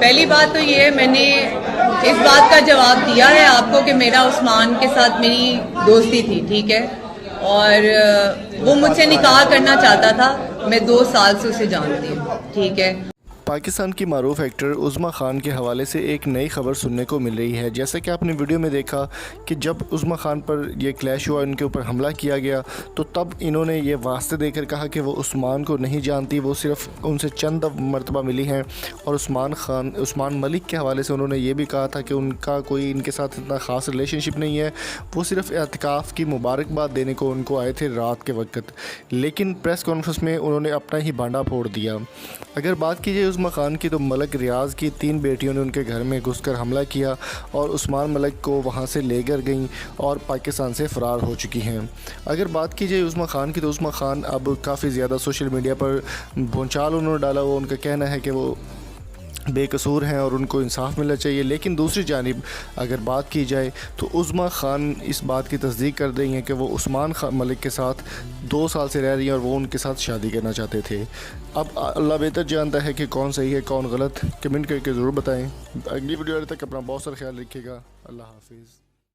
पहली बात तो ये है, मैंने इस बात का जवाब दिया है आपको कि मेरा उस्मान के साथ मेरी दोस्ती थी, ठीक है। और वो मुझसे निकाह करना चाहता था। मैं 2 साल से उसे जानती हूँ, ठीक है। पाकिस्तान की मारूफ एक्टर उज़्मा खान के हवाले से एक नई खबर सुनने को मिल रही है। जैसे कि आपने वीडियो में देखा कि जब उज़्मा खान पर यह क्लैश हुआ, इनके ऊपर हमला किया गया, तो तब इन्होंने ये वास्ते देकर कहा कि वो उस्मान को नहीं जानती, वो सिर्फ उनसे चंद मरतबा मिली हैं। और उस्मान मलिक के हवाले से उन्होंने ये भी कहा था कि उनका कोई इनके साथ इतना ख़ास रिलेशनशिप नहीं है, वो सिर्फ एतकाफ़ की मुबारकबाद देने को उनको आए थे रात के वक्त। लेकिन प्रेस कॉन्फ्रेंस में उन्होंने अपना ही भांडा फोड़ दिया। अगर बात कीजिए उज़्मा खान की, तो मलिक रियाज़ की 3 बेटियों ने उनके घर में घुसकर हमला किया और उस्मान मलिक को वहां से लेकर गईं और पाकिस्तान से फ़रार हो चुकी हैं। अगर बात कीजिए उज़्मा खान की, तो उज़्मा खान अब काफ़ी ज़्यादा सोशल मीडिया पर भूचाल उन्होंने डाला हुआ। उनका कहना है कि वो बेकसूर हैं और उनको इंसाफ मिलना चाहिए। लेकिन दूसरी जानिब अगर बात की जाए तो उज़्मा खान इस बात की तस्दीक कर रही हैं कि वो उस्मान मलिक के साथ 2 साल से रह रही हैं और वो उनके साथ शादी करना चाहते थे। अब अल्लाह बेहतर जानता है कि कौन सही है कौन गलत। कमेंट करके ज़रूर बताएं। अगली वीडियो तक अपना बहुत सारा ख्याल रखिएगा। अल्लाह हाफिज़।